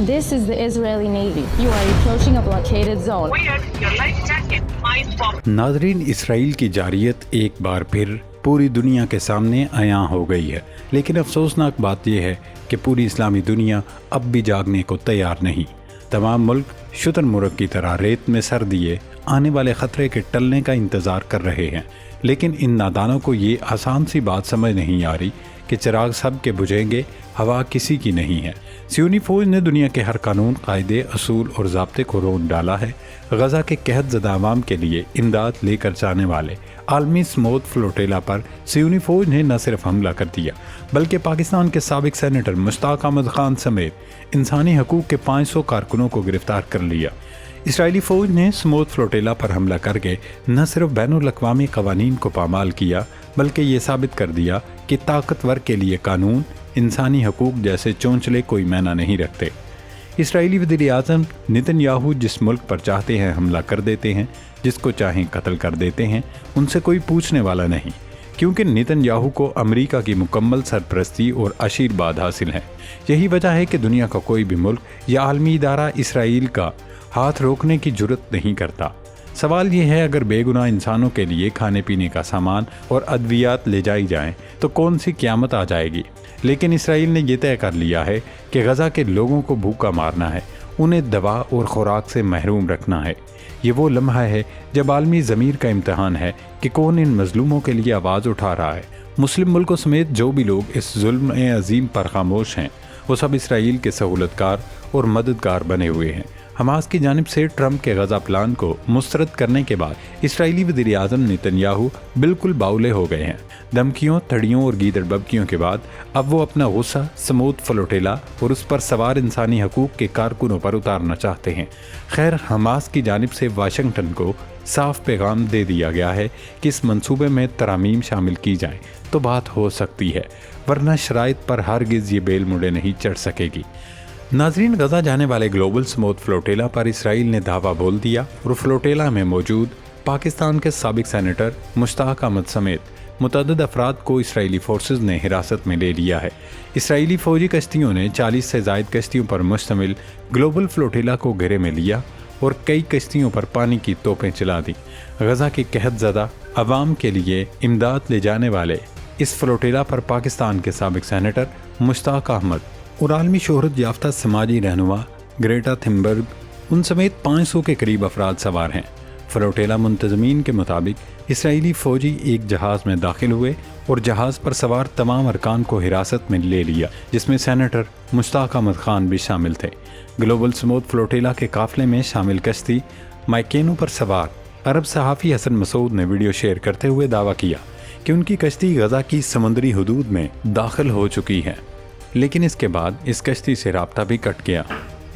This is the Israeli Navy. You are approaching a blockaded zone. Your life jacket. Mind bomb. नाज़रीन, Israel की जारियत एक बार फिर पूरी दुनिया के सामने अयां हो गई है, लेकिन अफसोसनाक बात यह है कि पूरी इस्लामी दुनिया अब भी जागने को तैयार नहीं। तमाम मुल्क शुतुरमुर्ग की तरह रेत में सर दिए आने वाले ख़तरे के टलने का इंतज़ार कर रहे हैं, लेकिन इन नादानों को ये आसान सी बात समझ नहीं आ रही कि चिराग सब के बुझेंगे, हवा किसी की नहीं है। सियोनी फ़ौज ने दुनिया के हर कानून, कायदे, असूल और ज़ाब्ते को रोन डाला है। गज़ा के कहत ज़दा अवाम के लिए इमदाद लेकर जाने वाले आलमी स्मोथ फ्लोटेला पर सियोनी फ़ौज ने न सिर्फ हमला कर दिया, बल्कि पाकिस्तान के साबिक सेनेटर मुश्ताक अहमद खान समेत इंसानी हकूक़ के 500 कारकुनों को गिरफ़्तार कर लिया। इसराइली फ़ौज ने स्मोथ फ्लोटेला पर हमला करके न सिर्फ बैनुल-अक़वामी क़वानीन को पामाल किया, बल्कि ये साबित कर दिया कि ताकतवर के लिए कानून, इंसानी हकूक़ जैसे चोंचले कोई मायना नहीं रखते। इसराइली वज़ीर-ए-आज़म नेतन्याहू जिस मुल्क पर चाहते हैं हमला कर देते हैं, जिसको चाहें कत्ल कर देते हैं, उनसे कोई पूछने वाला नहीं, क्योंकि नेतन्याहू को अमेरिका की मुकम्मल सरपरस्ती और आशीर्वाद हासिल है। यही वजह है कि दुनिया का कोई भी मुल्क या आलमी इदारा इसराइल का हाथ रोकने की जुर्रत नहीं करता। सवाल ये है, अगर बेगुनाह इंसानों के लिए खाने पीने का सामान और अद्वियात ले जाई जाएं तो कौन सी क़यामत आ जाएगी। लेकिन इसराइल ने यह तय कर लिया है कि गज़ा के लोगों को भूखा मारना है, उन्हें दवा और ख़ुराक से महरूम रखना है। ये वो लम्हा है जब आलमी ज़मीर का इम्तहान है कि कौन इन मज़लूमों के लिए आवाज़ उठा रहा है। मुस्लिम मुल्कों समेत जो भी लोग इस जुल्म अज़ीम पर खामोश हैं, वो सब इसराइल के सहूलतकार और मददगार बने हुए हैं। हमास की जानिब से ट्रंप के गज़ा प्लान को मुस्तरद करने के बाद इसराइली वज़ीर-ए-आज़म नेतन्याहू बिल्कुल बाउले हो गए हैं। धमकियों, तड़ियों और गीदड़ बबकियों के बाद अब वो अपना गुस्सा स्मोथ फ्लोटेला और उस पर सवार इंसानी हकूक़ के कारकुनों पर उतारना चाहते हैं। खैर, हमास की जानिब से वाशिंगटन को साफ पैगाम दे दिया गया है कि इस मंसूबे में तरामीम शामिल की जाएँ तो बात हो सकती है, वरना शराइत पर हरगिज़ ये बेल मुड़े नहीं चढ़ सकेगी। नाज़रीन, गज़ा जाने वाले ग्लोबल स्मोथ फ्लोटेला पर इसराइल ने धावा बोल दिया और फ्लोटेला में मौजूद पाकिस्तान के साबिक सेनेटर मुश्ताक अहमद समेत मुतअद्दिद अफराद को इसराइली फोर्सेस ने हिरासत में ले लिया है। इसराइली फ़ौजी कश्तियों ने 40 से ज़ायद कश्तियों पर मुश्तमिल ग्लोबल फ्लोटेला को घेरे में लिया और कई कश्तियों पर पानी की तोपें चला दी। गज़ा के कहत ज़दा अवाम के लिए इमदाद ले जाने वाले इस फ्लोटेला पर पाकिस्तान के साबिक सेनेटर मुश्ताक अहमद और आलमी शोहरत याफ्ता समाजी रहनुमा ग्रेटा थुनबर्ग, उन समेत 500 के करीब अफराद सवार हैं। फ्लोटेला मुंतज़मीन के मुताबिक इसराइली फ़ौजी एक जहाज़ में दाखिल हुए और जहाज़ पर सवार तमाम अरकान को हिरासत में ले लिया, जिसमें सेनेटर मुश्ताक अहमद खान भी शामिल थे। ग्लोबल स्मोथ फ्लोटेला के काफ़िले में शामिल कश्ती माइकेनो पर सवार अरब सहाफ़ी हसन मसूद ने वीडियो शेयर करते हुए दावा किया कि उनकी कश्ती गज़ा की समुद्री हुदूद में दाखिल हो चुकी है, लेकिन इसके बाद इस कश्ती से राब्ता भी कट गया।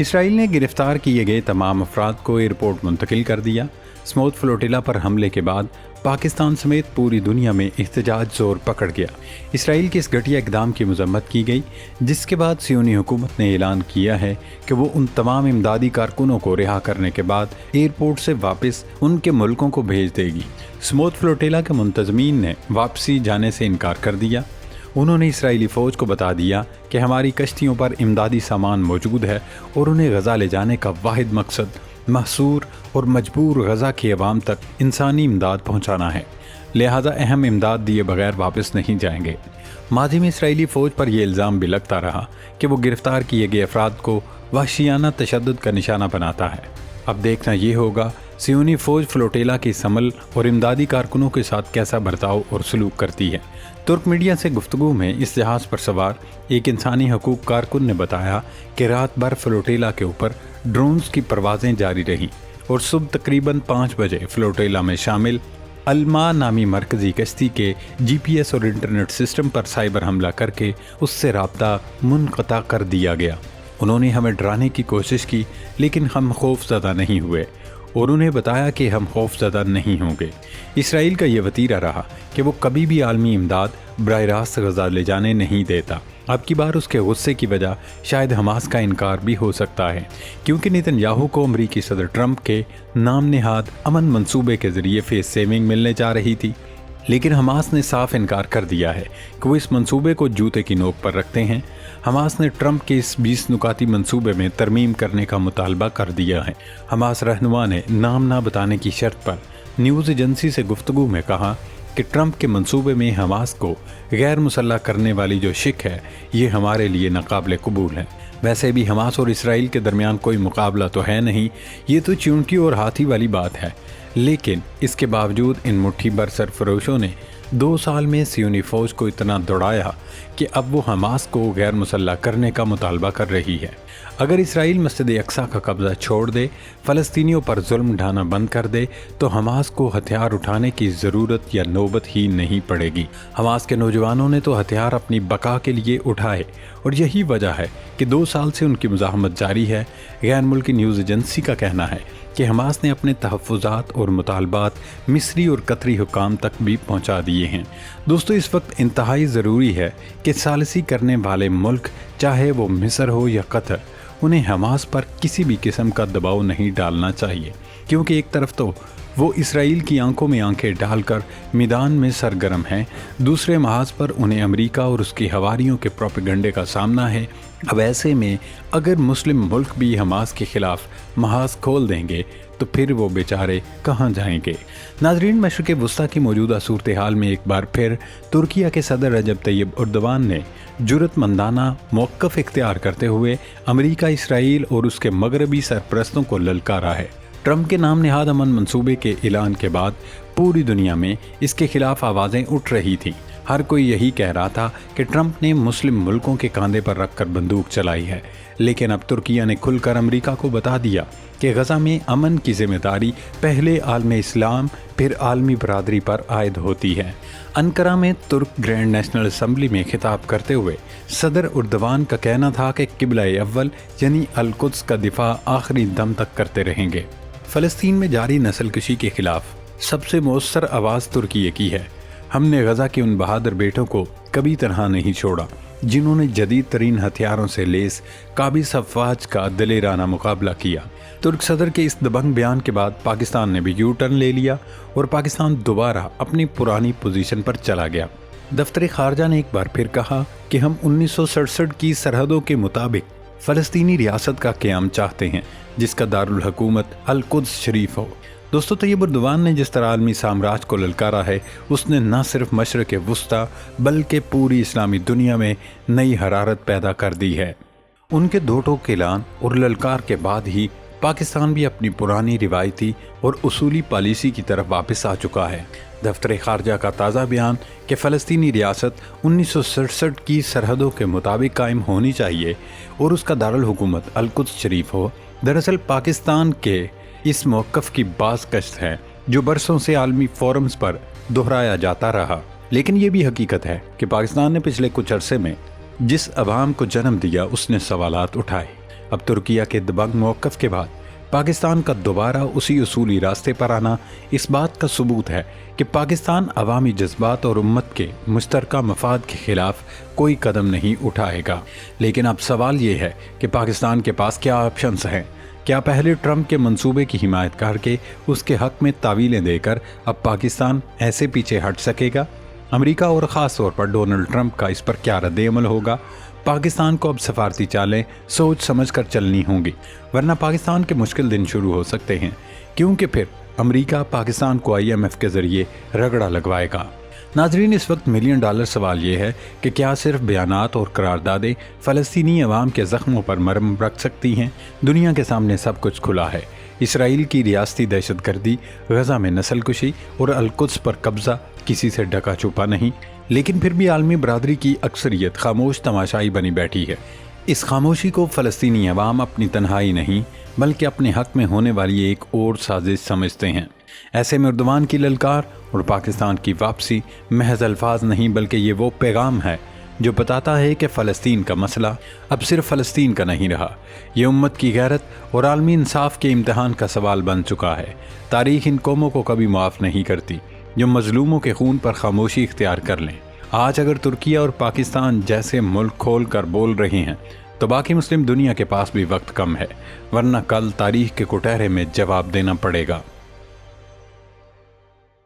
इसराइल ने गिरफ्तार किए गए तमाम अफराद को एयरपोर्ट मुंतकिल कर दिया। स्मोथ फ्लोटेला पर हमले के बाद पाकिस्तान समेत पूरी दुनिया में एहतजाज जोर पकड़ गया। इसराइल के इस घटिया इक़दाम की मज़म्मत की गई, जिसके बाद सियोनी हुकूमत ने ऐलान किया है कि वो उन तमाम इमदादी कारकुनों को रिहा करने के बाद एयरपोर्ट से वापस उनके मुल्कों को भेज देगी। स्मोथ फ्लोटेला के मुंतज़मीन ने वापसी जाने से इनकार कर दिया। उन्होंने इसराइली फ़ौज को बता दिया कि हमारी कश्तियों पर इमदादी सामान मौजूद है और उन्हें गज़ा ले जाने का वाहिद मकसद महसूर और मजबूर गज़ा की अवाम तक इंसानी इमदाद पहुँचाना है, लिहाजा अहम इमदाद दिए बगैर वापस नहीं जाएंगे। माजी में इसराइली फ़ौज पर यह इल्ज़ाम भी लगता रहा कि वो गिरफ़्तार किए गए अफराद को वहशियाना तशद्दुद का निशाना बनाता है। अब देखना ये होगा सियोनी फ़ौज फ्लोटेला की समल और इमदादी कारकुनों के साथ कैसा बर्ताव और सलूक करती है। तुर्क मीडिया से गुफ्तगू में इस जहाज़ पर सवार एक इंसानी हकूक़ कारकुन ने बताया कि रात भर फ्लोटेला के ऊपर ड्रोन्स की परवाज़ें जारी रहीं और सुबह तकरीबन 5 बजे फ्लोटेला में शामिल अल्मा नामी मरकज़ी कश्ती के GPS और इंटरनेट सिस्टम पर साइबर हमला करके उससे राब्ता मुनक़ता कर दिया गया। उन्होंने हमें डराने की कोशिश की, लेकिन हम खौफज़दा नहीं हुए और उन्हें बताया कि हम खौफज़दा नहीं होंगे। इसराइल का ये वतीरा रहा कि वो कभी भी आलमी इमदाद बराह रास्त गज़ा ले जाने नहीं देता। अब की बार उसके गुस्से की वजह शायद हमास का इनकार भी हो सकता है, क्योंकि नेतन्याहू को अमरीकी सदर ट्रंप के नाम निहाद अमन मंसूबे के ज़रिए फेस सेविंग मिलने जा रही थी। لیکن حماس نے صاف انکار کر دیا ہے کہ وہ اس منصوبے کو جوتے کی نوک پر رکھتے ہیں۔ حماس نے ٹرمپ کے اس 20 نکاتی منصوبے میں ترمیم کرنے کا مطالبہ کر دیا ہے۔ حماس رہنما نے نام نہ بتانے کی شرط پر نیوز ایجنسی سے گفتگو میں کہا کہ ٹرمپ کے منصوبے میں حماس کو غیر مسلح کرنے والی جو شک ہے یہ ہمارے لیے ناقابل قبول ہے۔ ویسے بھی حماس اور اسرائیل کے درمیان کوئی مقابلہ تو ہے نہیں، یہ تو چونٹی اور ہاتھی والی بات ہے، لیکن اس کے باوجود ان مٹھی بھر سرفروشوں نے 2 سال میں صہیونی فوج کو اتنا دوڑایا کہ اب وہ حماس کو غیر مسلح کرنے کا مطالبہ کر رہی ہے۔ اگر اسرائیل مسجد اقصی کا قبضہ چھوڑ دے، فلسطینیوں پر ظلم ڈھانا بند کر دے تو حماس کو ہتھیار اٹھانے کی ضرورت یا نوبت ہی نہیں پڑے گی۔ حماس کے نوجوانوں نے تو ہتھیار اپنی بقا کے لیے اٹھائے اور یہی وجہ ہے کہ 2 سال سے ان کی مزاحمت جاری ہے۔ غیر ملکی نیوز ایجنسی کا کہنا ہے کہ حماس نے اپنے تحفظات اور مطالبات مصری اور قطری حکام تک بھی پہنچا دیے ہیں۔ دوستو، اس وقت انتہائی ضروری ہے کہ ثالثی کرنے والے ملک چاہے وہ مصر ہو یا قطر، انہیں حماس پر کسی بھی قسم کا دباؤ نہیں ڈالنا چاہیے، کیونکہ ایک طرف تو وہ اسرائیل کی آنکھوں میں آنکھیں ڈال کر میدان میں سرگرم ہیں، دوسرے محاذ پر انہیں امریکہ اور اس کی حواریوں کے پروپیگنڈے کا سامنا ہے۔ اب ایسے میں اگر مسلم ملک بھی حماس کے خلاف محاذ کھول دیں گے تو پھر وہ بیچارے کہاں جائیں گے؟ ناظرین، مشرق وسطیٰ کی موجودہ صورتحال میں ایک بار پھر ترکیہ کے صدر رجب طیب اردوان نے جرأت مندانہ موقف اختیار کرتے ہوئے امریکہ، اسرائیل اور اس کے مغربی سرپرستوں کو للکارا ہے۔ ٹرمپ کے نام نہاد امن منصوبے کے اعلان کے بعد پوری دنیا میں اس کے خلاف آوازیں اٹھ رہی تھیں۔ ہر کوئی یہی کہہ رہا تھا کہ ٹرمپ نے مسلم ملکوں کے کاندھے پر رکھ کر بندوق چلائی ہے، لیکن اب ترکیہ نے کھل کر امریکہ کو بتا دیا کہ غزہ میں امن کی ذمہ داری پہلے عالم اسلام پھر عالمی برادری پر عائد ہوتی ہے۔ انقرہ میں ترک گرینڈ نیشنل اسمبلی میں خطاب کرتے ہوئے صدر اردوان کا کہنا تھا کہ قبلہ اول یعنی القدس کا دفاع آخری دم تک کرتے رہیں گے۔ فلسطین میں جاری نسل کشی کے خلاف سب سے مؤثر آواز ترکیہ کی ہے۔ ہم نے غزہ کے ان بہادر بیٹوں کو کبھی تنہا نہیں چھوڑا جنہوں نے جدید ترین ہتھیاروں سے لیس قابض افواج کا دلیرانہ مقابلہ کیا۔ ترک صدر کے اس دبنگ بیان کے بعد پاکستان نے بھی یو ٹرن لے لیا اور پاکستان دوبارہ اپنی پرانی پوزیشن پر چلا گیا۔ دفتر خارجہ نے ایک بار پھر کہا کہ ہم 1967 کی سرحدوں کے مطابق فلسطینی ریاست کا قیام چاہتے ہیں جس کا دارالحکومت القدس شریف ہو۔ دوستو، طیب اردوان نے جس طرح عالمی سامراج کو للکارا ہے، اس نے نہ صرف مشرق وسطیٰ بلکہ پوری اسلامی دنیا میں نئی حرارت پیدا کر دی ہے۔ ان کے 2 ٹوک اعلان اور للکار کے بعد ہی پاکستان بھی اپنی پرانی روایتی اور اصولی پالیسی کی طرف واپس آ چکا ہے۔ دفتر خارجہ کا تازہ بیان کہ فلسطینی ریاست 1967 کی سرحدوں کے مطابق قائم ہونی چاہیے اور اس کا دارالحکومت القدس شریف ہو، دراصل پاکستان کے اس موقف کی باز گشت ہے جو برسوں سے عالمی فورمز پر دہرایا جاتا رہا۔ لیکن یہ بھی حقیقت ہے کہ پاکستان نے پچھلے کچھ عرصے میں جس عوام کو جنم دیا اس نے سوالات اٹھائے۔ اب ترکیہ کے دبنگ موقف کے بعد پاکستان کا دوبارہ اسی اصولی راستے پر آنا اس بات کا ثبوت ہے کہ پاکستان عوامی جذبات اور امت کے مشترکہ مفاد کے خلاف کوئی قدم نہیں اٹھائے گا۔ لیکن اب سوال یہ ہے کہ پاکستان کے پاس کیا آپشنز ہیں؟ کیا پہلے ٹرمپ کے منصوبے کی حمایت کر کے اس کے حق میں تعویلیں دے کر اب پاکستان ایسے پیچھے ہٹ سکے گا؟ امریکہ اور خاص طور پر ڈونلڈ ٹرمپ کا اس پر کیا رد عمل ہوگا؟ پاکستان کو اب سفارتی چالیں سوچ سمجھ کر چلنی ہوں گی، ورنہ پاکستان کے مشکل دن شروع ہو سکتے ہیں، کیونکہ پھر امریکہ پاکستان کو IMF کے ذریعے رگڑا لگوائے گا۔ ناظرین، اس وقت $1 ملین سوال یہ ہے کہ کیا صرف بیانات اور قراردادیں فلسطینی عوام کے زخموں پر مرہم رکھ سکتی ہیں؟ دنیا کے سامنے سب کچھ کھلا ہے۔ اسرائیل کی ریاستی دہشت گردی، غزہ میں نسل کشی اور القدس پر قبضہ کسی سے ڈھکا چھپا نہیں، لیکن پھر بھی عالمی برادری کی اکثریت خاموش تماشائی بنی بیٹھی ہے۔ اس خاموشی کو فلسطینی عوام اپنی تنہائی نہیں بلکہ اپنے حق میں ہونے والی ایک اور سازش سمجھتے ہیں۔ ایسے میں اردوان کی للکار اور پاکستان کی واپسی محض الفاظ نہیں بلکہ یہ وہ پیغام ہے جو بتاتا ہے کہ فلسطین کا مسئلہ اب صرف فلسطین کا نہیں رہا، یہ امت کی غیرت اور عالمی انصاف کے امتحان کا سوال بن چکا ہے۔ تاریخ ان قوموں کو کبھی معاف نہیں کرتی جو مظلوموں کے خون پر خاموشی اختیار کر لیں۔ آج اگر ترکیہ اور پاکستان جیسے ملک کھول کر بول رہے ہیں تو باقی مسلم دنیا کے پاس بھی وقت کم ہے، ورنہ کل تاریخ کے کٹہرے میں جواب دینا پڑے گا۔